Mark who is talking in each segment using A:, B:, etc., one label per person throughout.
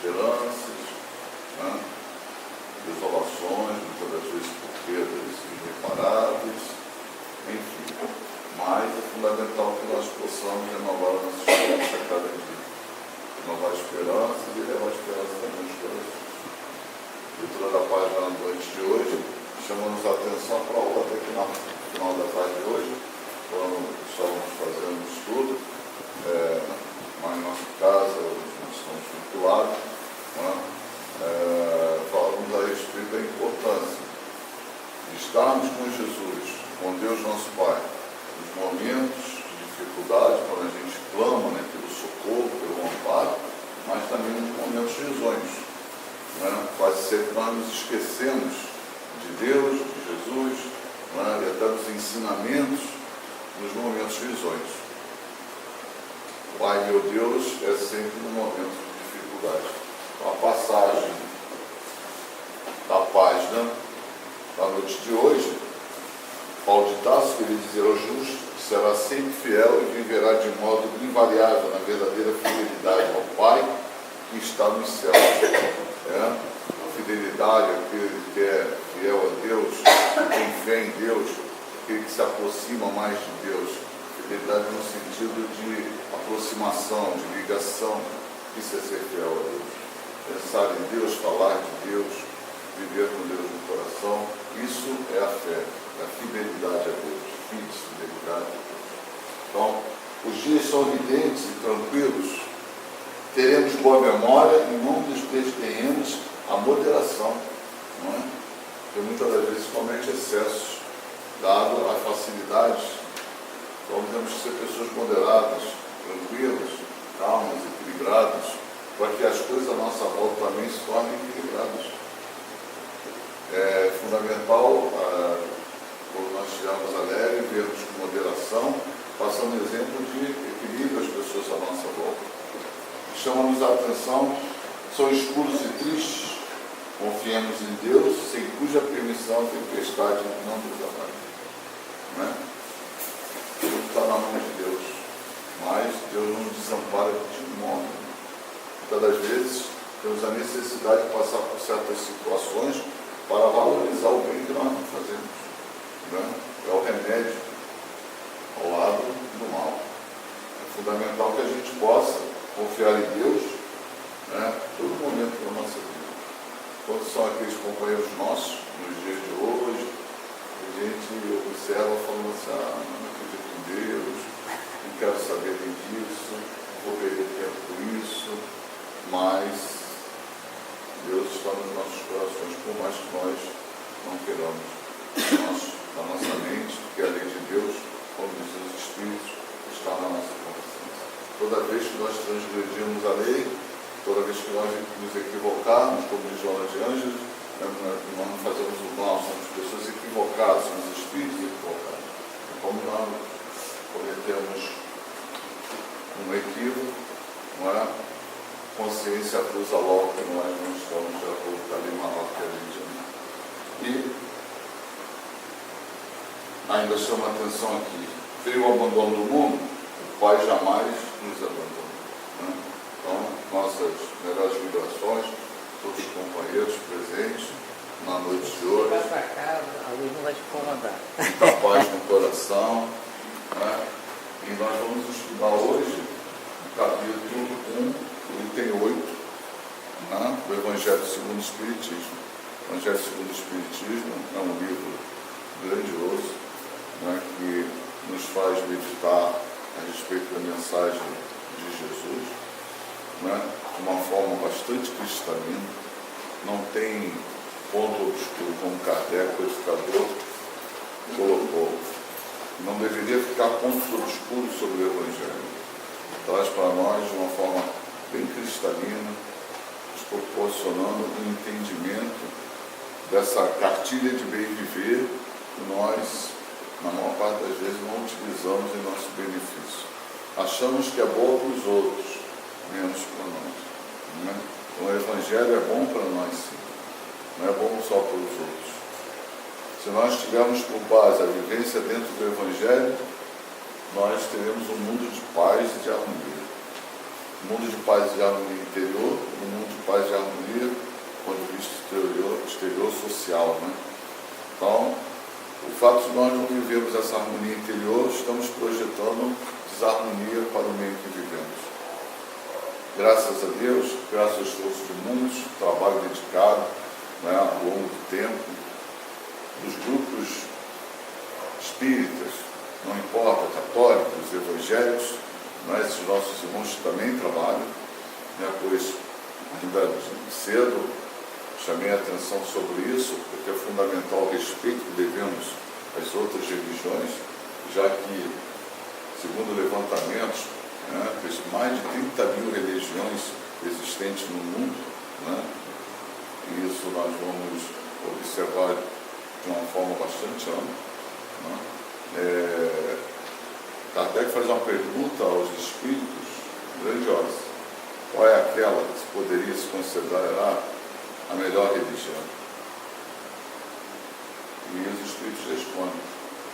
A: desesperanças, né? Desolações, muitas das vezes por perdas irreparáveis, enfim. Mas é fundamental que nós possamos renovar a nossa esperança a cada dia. Renovar a esperança e levar a esperança também nos corações. A leitura da página da noite de hoje chama-nos a atenção para a outra aqui no final da tarde de hoje, quando estávamos fazendo um estudo, mas em nossa casa, nós estamos vinculados, né? Falamos a respeito da importância de estarmos com Jesus, com Deus nosso Pai, nos momentos de dificuldade, quando a gente clama, né, pelo socorro, pelo amparo, mas também nos momentos risonhos, né? Quase sempre nós nos esquecemos de Deus, de Jesus, né, e até dos ensinamentos nos momentos risonhos. Pai, meu Deus, é sempre no momento de dificuldade. Então, a passagem da página da noite de hoje, Paulo de Tarso queria dizer ao justo que será sempre fiel e viverá de modo invariável na verdadeira fidelidade ao Pai que está nos céus. A fidelidade, aquele que é fiel a Deus, tem fé em Deus, aquele que se aproxima mais de Deus. Fidelidade no sentido de aproximação, de ligação. Isso é ser fiel a Deus. Pensar em Deus, falar de Deus, viver com Deus no coração, isso é a fé, é a fidelidade a Deus, fidelidade a Deus. Então, os dias são evidentes e tranquilos, teremos boa memória e não desdenhemos a moderação, não é? Porque muitas das vezes comete excessos, dado as facilidades. Então temos que ser pessoas moderadas, tranquilas, calmas, equilibradas, para que as coisas à nossa volta também se tornem equilibradas. É fundamental, quando nós estivermos alegres, vermos com moderação, passando exemplo de equilíbrio às pessoas à nossa volta. Chama-nos a atenção, são escuros e tristes, confiemos em Deus, sem cuja permissão a tempestade não nos abate. Não é? Tudo está na mão de Deus, mas Deus não nos desampara de modo. Muitas das vezes temos a necessidade de passar por certas situações para valorizar o bem que nós não fazemos. Né? É o remédio ao lado do mal. É fundamental que a gente possa confiar em Deus, né, todo momento da nossa vida. Quando são aqueles companheiros nossos, nos dias de hoje, a gente observa falando assim, não acredito em Deus, não quero saber disso, não vou perder tempo com isso, mas Deus está nos nossos corações, por mais que nós não queiramos. Na nossa mente, porque a lei de Deus, como dizem os Espíritos, está na nossa consciência. Toda vez que nós transgredirmos a lei, toda vez que nós nos equivocarmos, como diz Joana de Ângeles, nós não fazemos o mal, somos pessoas equivocadas, somos espíritos equivocados. Como nós cometemos um equívoco, não é? Consciência acusa logo que nós não estamos de acordo com a lei maior que a lei divina. E ainda chama a atenção aqui, veio o abandono do mundo, o Pai jamais nos abandona. Né? Então, nossas melhores vibrações, todos os companheiros presentes na noite de hoje.
B: Vai para casa, a luz não vai te incomodar.
A: Muita paz no coração. Né? E nós vamos estudar hoje o capítulo 1, item 8, né? Do Evangelho segundo o Espiritismo. O Evangelho segundo o Espiritismo é um livro grandioso, né, que nos faz meditar a respeito da mensagem de Jesus, né, de uma forma bastante cristalina, não tem ponto obscuro, como Kardec, o educador, colocou. Não deveria ficar pontos obscuros sobre o Evangelho. Traz para nós de uma forma bem cristalina, nos proporcionando um entendimento dessa cartilha de bem viver que nós, na maior parte das vezes, não utilizamos em nosso benefício. Achamos que é boa para os outros, menos para nós. Né? Então, o Evangelho é bom para nós, sim. Não é bom só para os outros. Se nós tivermos por base a vivência dentro do Evangelho, nós teremos um mundo de paz e de harmonia. mundo de paz e harmonia interior, um mundo de paz e harmonia, quando visto exterior social, né? Então, o fato de nós não vivermos essa harmonia interior, estamos projetando desarmonia para o meio que vivemos. Graças a Deus, graças ao esforço de muitos, trabalho dedicado, né, ao longo do tempo, dos grupos espíritas, não importa, católicos, evangélicos, né, esses nossos irmãos também trabalham, né, pois ainda cedo chamei a atenção sobre isso, porque é fundamental o respeito que devemos às outras religiões, já que, segundo levantamentos, né, mais de 30 mil religiões existentes no mundo, né, e isso nós vamos observar de uma forma bastante ampla. Né. Kardec faz uma pergunta aos espíritos grandiosa: qual é aquela que se poderia se considerar a melhor religião? E os espíritos respondem: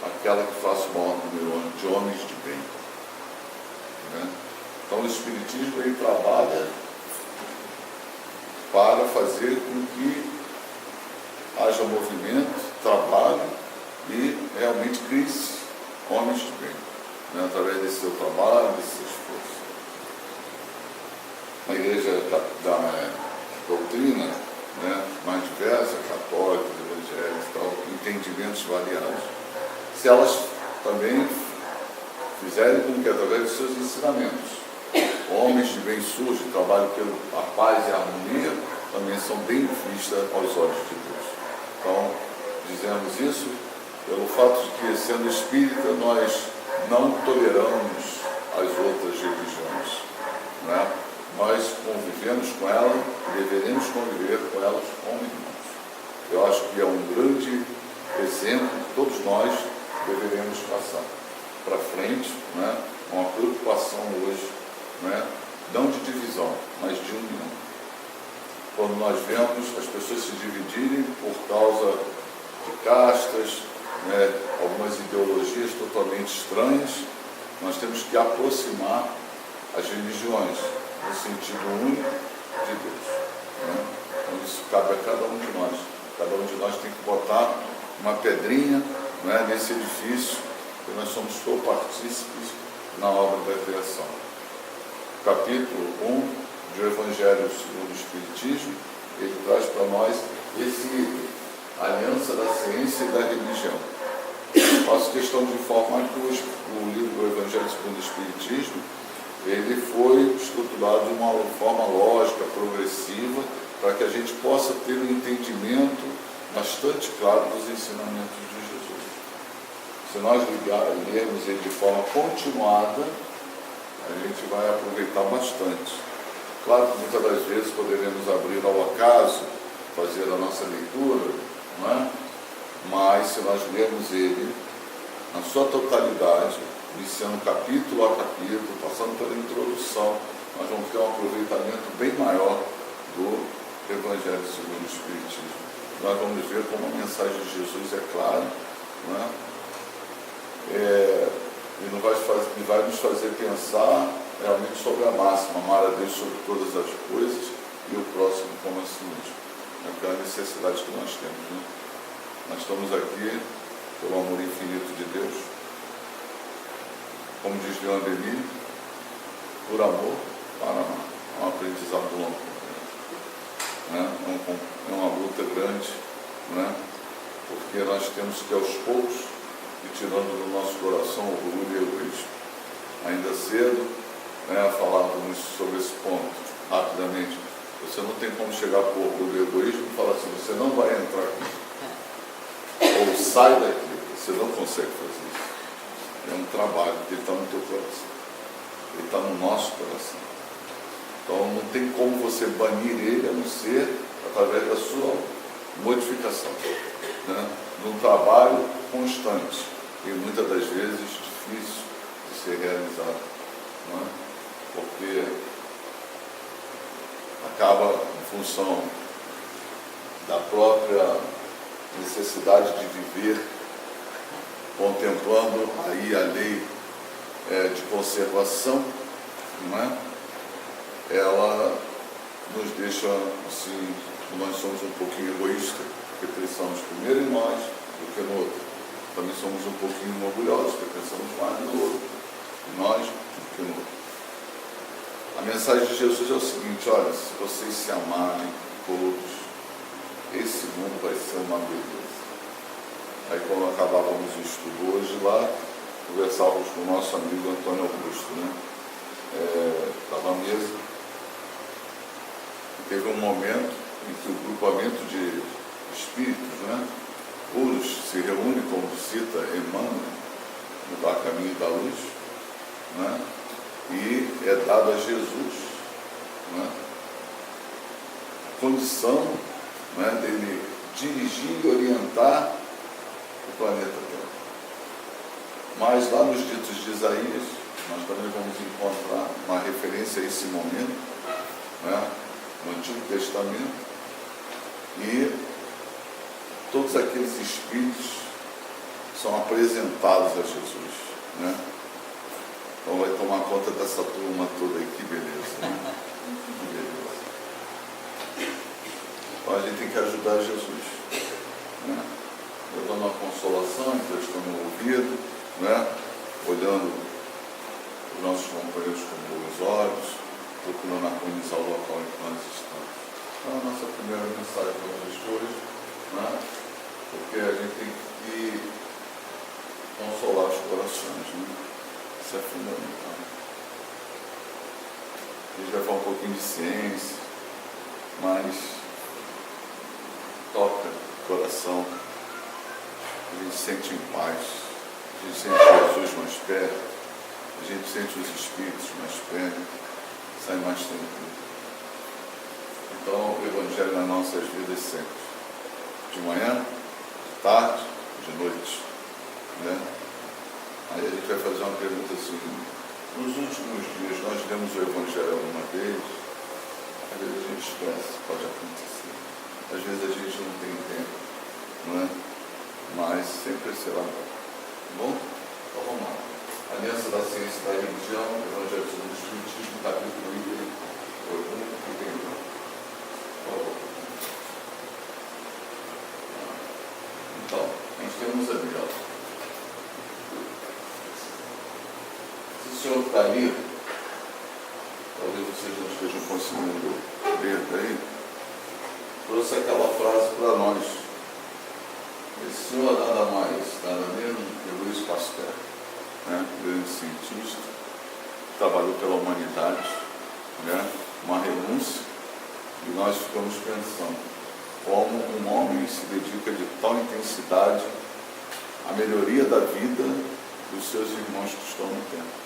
A: aquela que faça o maior número de homens de bem. Né? Então o espiritismo ele trabalha para fazer com que haja movimento, trabalho e realmente crie-se homens de bem, né? Através desse seu trabalho, desse seu esforço. A igreja da doutrina, né, mais diversa, católica, evangélica, entendimentos variados, se elas também fizerem com que, através dos seus ensinamentos, homens de bem surgem, trabalham pela paz e a harmonia, também são bem vistas aos olhos de Deus. Então, dizemos isso pelo fato de que, sendo espírita, nós não toleramos as outras religiões, né? Nós convivemos com elas e deveremos conviver com elas como irmãos. Eu acho que é um grande exemplo que todos nós deveremos passar para frente, né? Uma preocupação hoje, né? Não de divisão, mas de união. Quando nós vemos as pessoas se dividirem por causa de castas, né? Algumas ideologias totalmente estranhas, nós temos que aproximar as religiões no sentido único de Deus. Né? Então isso cabe a cada um de nós. Cada um de nós tem que botar uma pedrinha, né, nesse edifício, porque nós somos co-partícipes na obra da criação. Capítulo 1 do Evangelho segundo o Espiritismo, ele traz para nós esse item, a aliança da ciência e da religião. Faço questão de informar que o livro do Evangelho segundo o Espiritismo, ele foi estruturado de uma forma lógica, progressiva, para que a gente possa ter um entendimento bastante claro dos ensinamentos de Jesus. Se nós lermos ele de forma continuada, a gente vai aproveitar bastante. Claro que muitas das vezes poderemos abrir ao acaso, fazer a nossa leitura, não é? Mas se nós lermos ele na sua totalidade, iniciando capítulo a capítulo, passando pela introdução, nós vamos ter um aproveitamento bem maior do Evangelho segundo o Espiritismo. Nós vamos ver como a mensagem de Jesus é clara, né? E vai nos fazer pensar realmente sobre a máxima: amar a Deus sobre todas as coisas e o próximo como a si mesmo. É a necessidade que nós temos. Né? Nós estamos aqui pelo amor infinito de Deus, como diz Leon Denis, por amor para amar. É um aprendizado longo, né? É uma luta grande, né? Porque nós temos que aos poucos ir tirando do nosso coração o orgulho e o egoísmo. Ainda cedo, né, falávamos sobre esse ponto rapidamente. Você não tem como chegar por orgulho e egoísmo e falar assim: você não vai entrar aqui, ou sai daqui. Você não consegue fazer isso. É um trabalho que está no teu coração, ele está no nosso coração. Então não tem como você banir ele, a não ser através da sua modificação, né? Num trabalho constante e muitas das vezes difícil de ser realizado, né? Porque acaba em função da própria necessidade de viver, contemplando aí a lei de conservação, não é? ela nos deixa, assim, nós somos um pouquinho egoístas, porque pensamos primeiro em nós do que no outro. Também somos um pouquinho orgulhosos, porque pensamos mais no outro, em nós do que no outro. A mensagem de Jesus é o seguinte: olha, se vocês se amarem todos, esse mundo vai ser uma beleza. Aí, quando acabávamos o estudo hoje lá, conversávamos com o nosso amigo Antônio Augusto, né? Estava à mesa, e teve um momento em que o grupamento de espíritos, né, puros, se reúne, como cita Emmanuel, no Dar Caminho da Luz, né, e é dado a Jesus, né, a condição, né, dele dirigir e orientar o planeta Terra. Mas lá nos ditos de Isaías, nós também vamos encontrar uma referência a esse momento, né, no Antigo Testamento, e todos aqueles espíritos são apresentados a Jesus, né? Então vai tomar conta dessa turma toda aí, que beleza, né? Que beleza. Então a gente tem que ajudar Jesus, né? Levando a consolação, emprestando o ouvido, né? Olhando os nossos companheiros com bons olhos, procurando harmonizar o local em que nós estamos. Então a nossa primeira mensagem para hoje, né? Porque a gente tem que consolar os corações, né? Isso é fundamental. A gente vai falar um pouquinho de ciência, mas toca o coração, a gente sente em paz, a gente sente Jesus mais perto, a gente sente os espíritos mais perto, sai mais tranquilo. Então o Evangelho nas nossas vidas sempre, de manhã, de tarde, de noite, né? Aí a gente vai fazer uma pergunta assim: nos últimos dias nós lemos o Evangelho alguma vez? Às vezes a gente esquece, pode acontecer. Às vezes a gente não tem tempo, não é? Mas sempre será bom. Tá bom? Então vamos lá. Aliança da Ciência e da Religião, Evangelho segundo o Espiritismo, capítulo 1 e 31. Por favor. Então, nós temos ali, ó. Se o senhor está ali, talvez vocês não estejam conseguindo ler daí, trouxe aquela frase para nós. Esse senhor nada mais, nada menos que Louis Pasteur, né? Grande cientista, trabalhou pela humanidade, né? Uma renúncia, e nós ficamos pensando como um homem se dedica de tal intensidade à melhoria da vida dos seus irmãos que estão no tempo.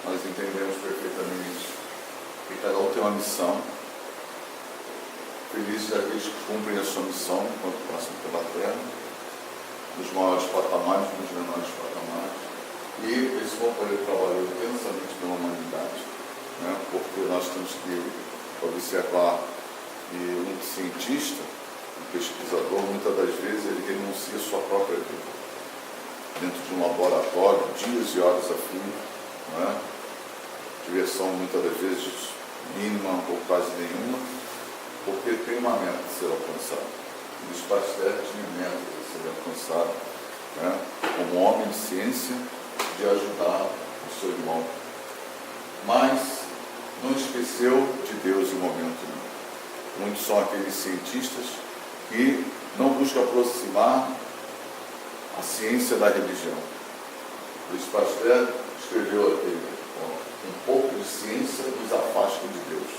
A: Nós entendemos perfeitamente que cada um tem uma missão. Felizes aqueles que cumprem a sua missão enquanto passam pela terra, nos maiores patamares, nos menores patamares. E esse companheiro trabalhou intensamente pela humanidade, né? Porque nós temos que observar que um cientista, um pesquisador, muitas das vezes ele renuncia a sua própria vida dentro de um laboratório, dias e horas a fio, né? Diversão muitas das vezes mínima ou quase nenhuma, porque tem uma meta a ser alcançada. Luís Pasteur tinha meta a ser alcançada, né? Como homem de ciência, de ajudar o seu irmão. Mas não esqueceu de Deus em momento nenhum. Muitos são aqueles cientistas que não buscam aproximar a ciência da religião. Luís Pasteur escreveu aquele: um pouco de ciência nos afasta de Deus.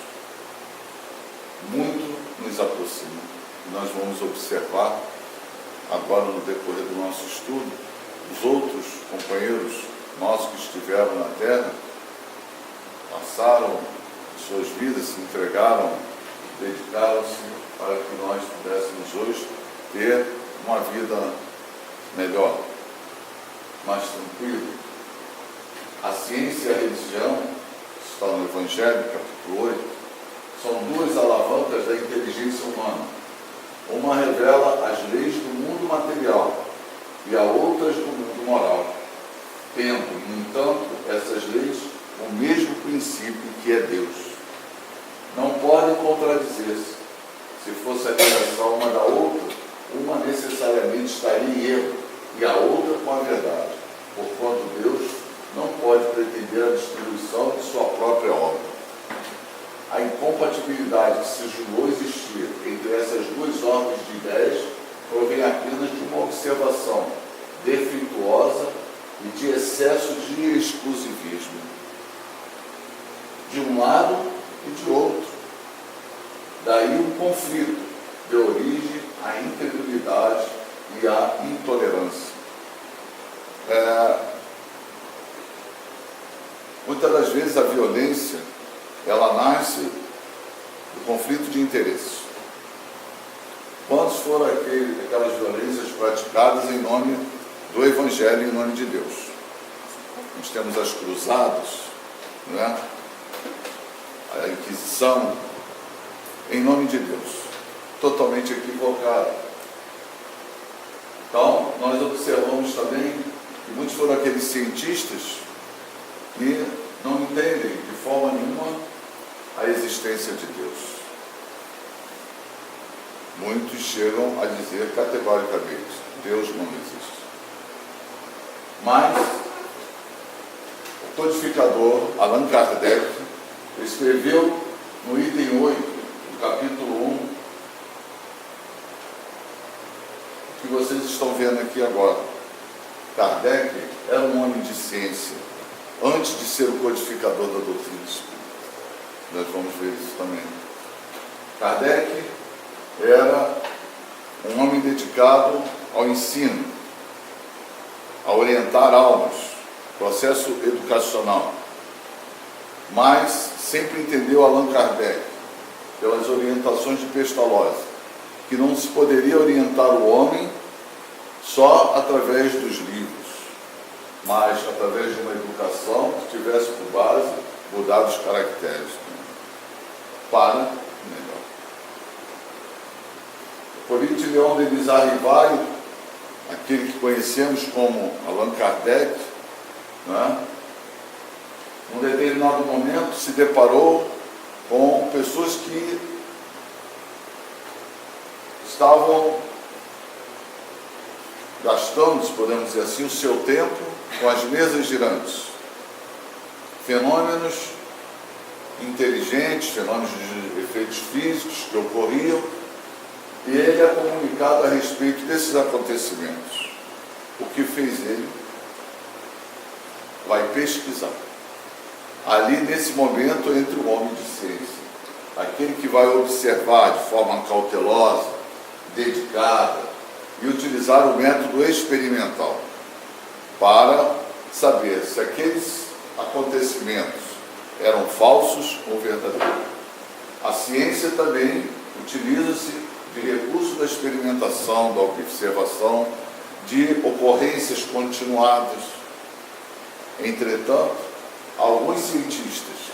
A: Muito nos aproxima. E nós vamos observar agora no decorrer do nosso estudo os outros companheiros nossos que estiveram na Terra, passaram suas vidas, se entregaram, dedicaram-se para que nós pudéssemos hoje ter uma vida melhor, mais tranquila. A ciência e a religião, que está no Evangelho, capítulo 8, são duas alavancas da inteligência humana. Uma revela as leis do mundo material e a outra do mundo moral, tendo, no entanto, essas leis o mesmo princípio que é Deus. podem contradizer-se. Se fosse a criação uma da outra, uma necessariamente estaria em erro e a outra com a verdade, porquanto Deus não pode pretender a destruição de sua própria obra. A incompatibilidade que se julgou existir entre essas duas ordens de ideias provém apenas de uma observação defeituosa e de excesso de exclusivismo, de um lado e de outro. Daí um conflito de origem à incredulidade e à intolerância. Muitas das vezes a violência, ela nasce do conflito de interesses. Quantas foram aquelas violências praticadas em nome do Evangelho e em nome de Deus? Nós temos as cruzadas, né? A Inquisição, em nome de Deus, totalmente equivocado. Então, nós observamos também que muitos foram aqueles cientistas que não entendem de forma nenhuma a existência de Deus. Muitos chegam a dizer categoricamente: Deus não existe. Mas o codificador Allan Kardec escreveu no item 8 do capítulo 1, que vocês estão vendo aqui agora. Kardec era um homem de ciência, antes de ser o codificador da doutrina espírita. Nós vamos ver isso também. Kardec era um homem dedicado ao ensino, a orientar almas, processo educacional. Mas sempre entendeu Allan Kardec, pelas orientações de Pestalozzi, que não se poderia orientar o homem só através dos livros, mas através de uma educação que tivesse por base mudar os caracteres para melhor. Hippolyte Léon Denis Rivail, aquele que conhecemos como Allan Kardec, né? Num determinado momento se deparou com pessoas que estavam gastando, se podemos dizer assim, o seu tempo com as mesas girantes. Fenômenos inteligentes, fenômenos de efeitos físicos que ocorriam, e ele é comunicado a respeito desses acontecimentos. O que fez ele? Vai pesquisar. Ali, nesse momento, entre o homem de ciência, aquele que vai observar de forma cautelosa, dedicada, e utilizar o método experimental para saber se aqueles acontecimentos eram falsos ou verdadeiros. A ciência também utiliza-se de recurso da experimentação, da observação, de ocorrências continuadas. Entretanto, alguns cientistas,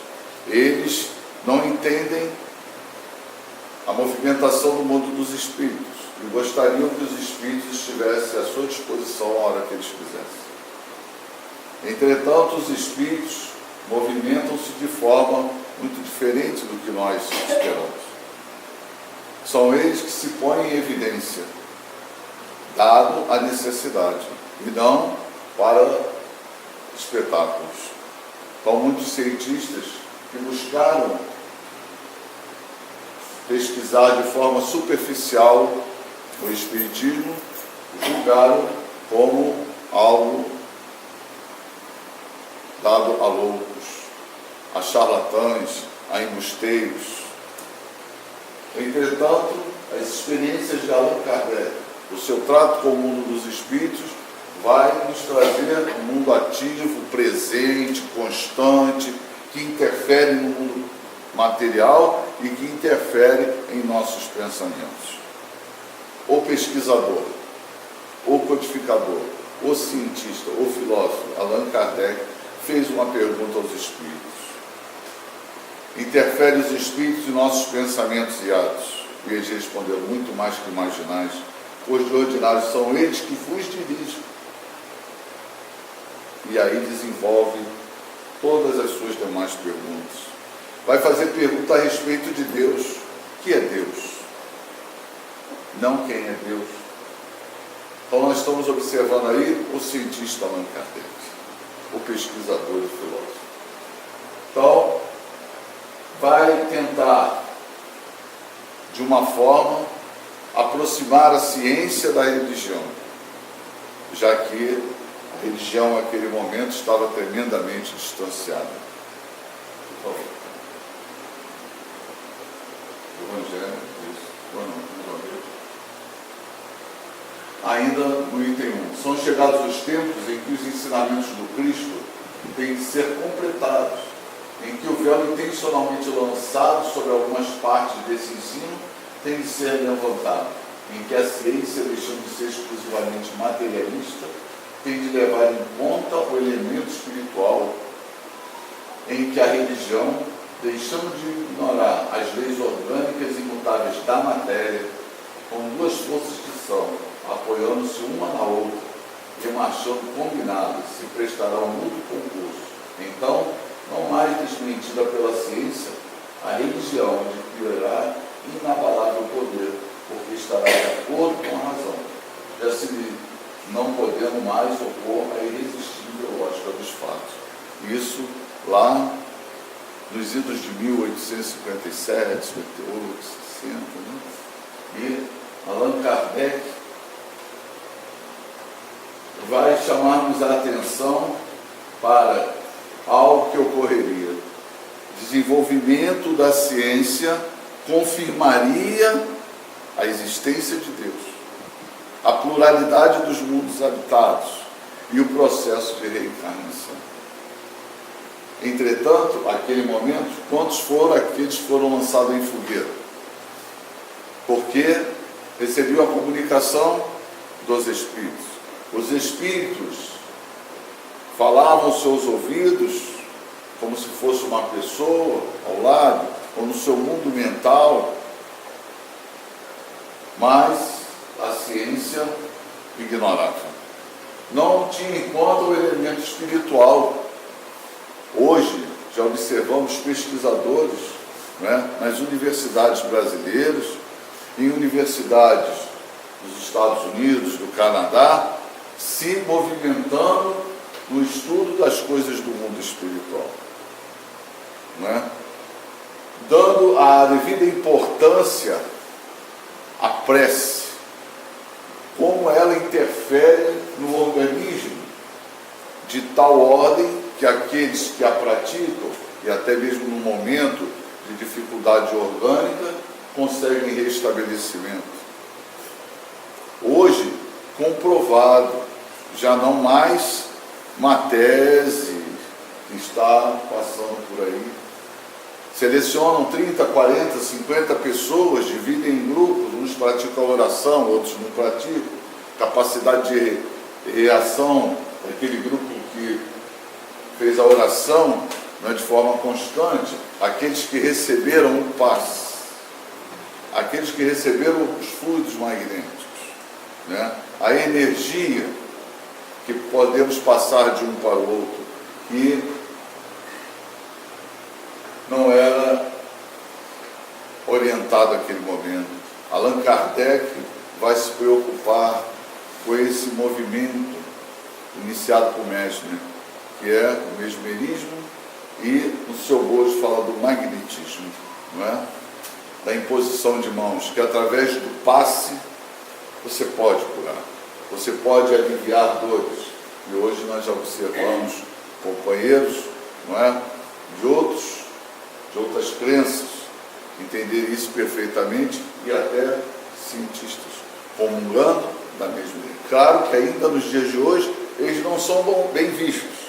A: eles não entendem a movimentação do mundo dos espíritos e gostariam que os espíritos estivessem à sua disposição a hora que eles quisessem. Entretanto, os espíritos movimentam-se de forma muito diferente do que nós esperamos. São eles que se põem em evidência, dado a necessidade, e não para espetáculos. Então, muitos cientistas que buscaram pesquisar de forma superficial o Espiritismo, julgaram como algo dado a loucos, a charlatães, a embusteiros. Entretanto, as experiências de Allan Kardec, o seu trato com o mundo dos espíritos, vai nos trazer um mundo ativo, presente, constante, que interfere no mundo material e que interfere em nossos pensamentos. O pesquisador, o codificador, o cientista, o filósofo Allan Kardec fez uma pergunta aos espíritos. Interfere os espíritos em nossos pensamentos e atos? E eles responderam: muito mais que imaginais, pois de ordinário são eles que vos dirigem. E aí desenvolve todas as suas demais perguntas, vai fazer pergunta a respeito de Deus. O que é Deus? Não quem é Deus. Então nós estamos observando aí o cientista Allan Kardec, o pesquisador e filósofo. Então, vai tentar, de uma forma, aproximar a ciência da religião, já que a religião naquele momento estava tremendamente distanciada. Por favor. Evangelho, isso. Ainda no item 1. São chegados os tempos em que os ensinamentos do Cristo têm de ser completados, em que o véu intencionalmente lançado sobre algumas partes desse ensino tem de ser levantado, em que a ciência, deixando de ser exclusivamente materialista, tem de levar em conta o elemento espiritual, em que a religião, deixando de ignorar as leis orgânicas e imutáveis da matéria, com duas forças que são, apoiando-se uma na outra e marchando combinadas, se prestará um mútuo concurso. Então, não mais desmentida pela ciência, a religião adquirirá inabalável poder, porque estará de acordo com a razão, já se não podendo mais opor à irresistível lógica dos fatos. Isso lá nos idos de 1857, 58, 60, né? E Allan Kardec vai chamar-nos a atenção para algo que ocorreria. Desenvolvimento da ciência confirmaria a existência de Deus, a pluralidade dos mundos habitados e o processo de reencarnação. Entretanto, naquele momento, quantos foram aqueles que foram lançados em fogueira? Porque recebiam a comunicação dos Espíritos. Os Espíritos falavam aos seus ouvidos como se fosse uma pessoa ao lado, ou no seu mundo mental, mas a ciência ignorava. Não tinha em conta o elemento espiritual. Hoje, já observamos pesquisadores, né, nas universidades brasileiras, em universidades dos Estados Unidos, do Canadá, se movimentando no estudo das coisas do mundo espiritual, né? Dando a devida importância à prece, como ela interfere no organismo, de tal ordem que aqueles que a praticam, e até mesmo no momento de dificuldade orgânica, conseguem restabelecimento. Hoje, comprovado, já não mais uma tese que está passando por aí. Selecionam 30, 40, 50 pessoas, dividem em grupos, uns praticam a oração, outros não praticam. Capacidade de reação daquele grupo que fez a oração, né, de forma constante, aqueles que receberam o passe, aqueles que receberam os fluidos magnéticos, né, a energia que podemos passar de um para o outro, que não era orientado naquele momento. Allan Kardec vai se preocupar com esse movimento iniciado por Mesmer, que é o mesmerismo, e no seu bojo fala do magnetismo, não é? Da imposição de mãos, que através do passe você pode curar, você pode aliviar dores. E hoje nós já observamos companheiros, não é, de outras crenças entender isso perfeitamente, e até cientistas comungando da mesma ideia. Claro que ainda nos dias de hoje eles não são bem vistos,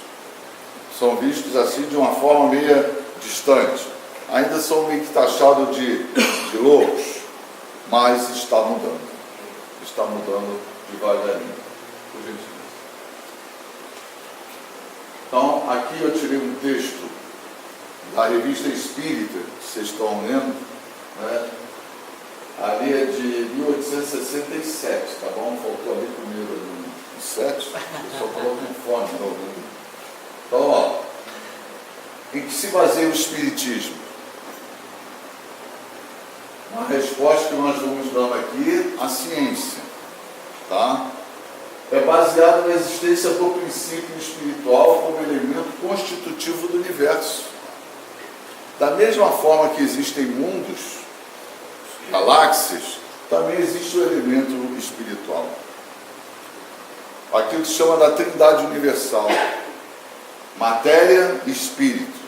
A: são vistos assim de uma forma meio distante, ainda são meio que taxados de loucos, mas está mudando devagarinho, por gentileza. Então, aqui eu tirei um texto da Revista Espírita, que vocês estão lendo, né? Ali é de 1867, tá bom? Faltou ali primeiro no 7, eu só coloco um fone novo. Então, ó, em que se baseia o Espiritismo? uma resposta que nós vamos dando aqui, a ciência, tá? É baseada na existência do princípio espiritual como elemento constitutivo do universo. Da mesma forma que existem mundos, galáxias, também existe o elemento espiritual. Aquilo que se chama da Trindade Universal: matéria e espírito.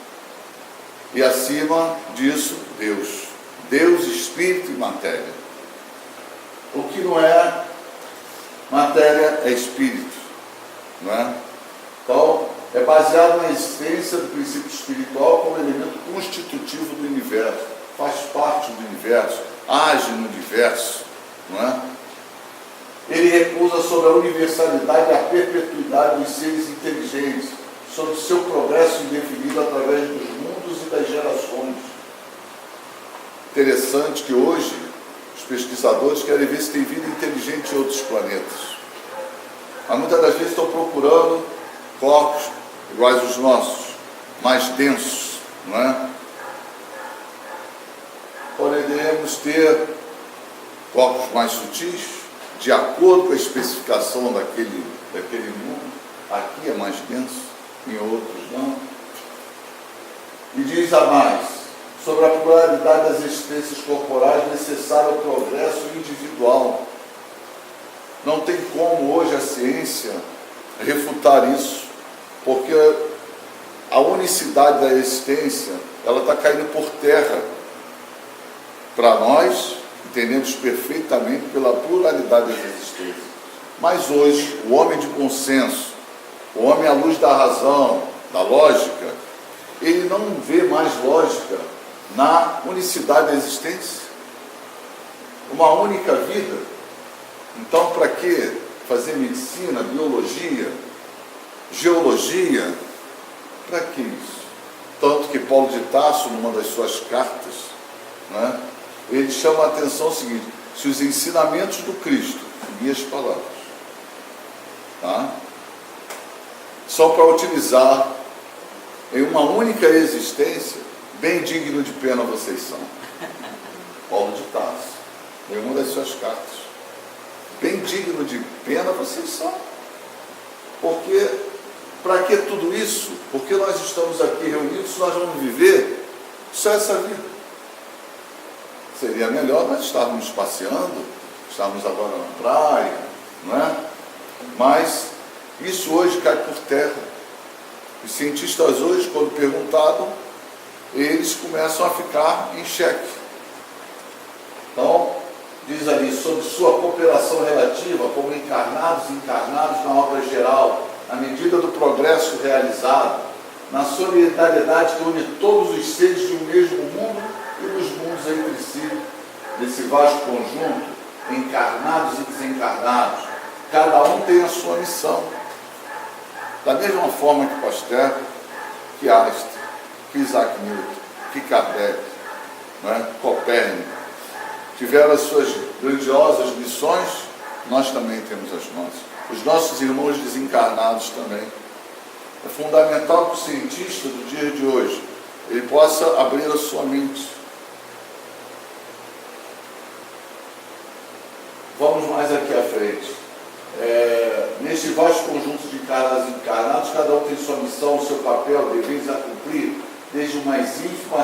A: E acima disso, Deus. Deus, espírito e matéria. O que não é matéria é espírito, não é? Então, é baseado na existência do princípio espiritual como elemento constitutivo do universo, faz parte do universo, age no universo, não é? Ele repousa sobre a universalidade e a perpetuidade dos seres inteligentes, sobre o seu progresso indefinido através dos mundos e das gerações. Interessante que hoje os pesquisadores querem ver se tem vida inteligente em outros planetas. Mas muitas das vezes estão procurando corpos iguais aos nossos, mais densos, não é? Poderemos ter corpos mais sutis, de acordo com a especificação daquele mundo. Aqui é mais denso, em outros não. E diz a mais, sobre a pluralidade das existências corporais necessária ao progresso individual. Não tem como hoje a ciência refutar isso, porque a unicidade da existência, ela está caindo por terra. Para nós, entendemos perfeitamente pela pluralidade das existências. Mas hoje, o homem de bom senso, o homem à luz da razão, da lógica, ele não vê mais lógica na unicidade da existência. Uma única vida. Então, para que fazer medicina, biologia, geologia? Para que isso? Tanto que Paulo de Tarso, numa das suas cartas, né, ele chama a atenção o seguinte: se os ensinamentos do Cristo, minhas palavras, tá, só para utilizar em uma única existência, bem digno de pena vocês são. Paulo de Tarso, em uma das suas cartas. Bem digno de pena vocês são. Porque, para que tudo isso? Porque nós estamos aqui reunidos, nós vamos viver só essa vida. Seria melhor nós estarmos passeando, estarmos agora na praia, não é? Mas isso hoje cai por terra. Os cientistas hoje, quando perguntado, eles começam a ficar em xeque. Então, diz ali, sobre sua cooperação relativa como encarnados e encarnados na obra geral, na medida do progresso realizado, na solidariedade que une todos os seres de um mesmo mundo e dos mundos entre si, desse vasto conjunto, encarnados e desencarnados, cada um tem a sua missão. Da mesma forma que Pasteur, que Einstein, que Isaac Newton, que Kardec, né, Copérnico, tiveram as suas grandiosas missões, nós também temos as nossas. Os nossos irmãos desencarnados também. É fundamental que o cientista do dia de hoje, ele possa abrir a sua mente. Vamos mais aqui à frente. Neste vasto conjunto de encarnados e encarnados, cada um tem sua missão, o seu papel, deveres a cumprir, desde o mais ínfimo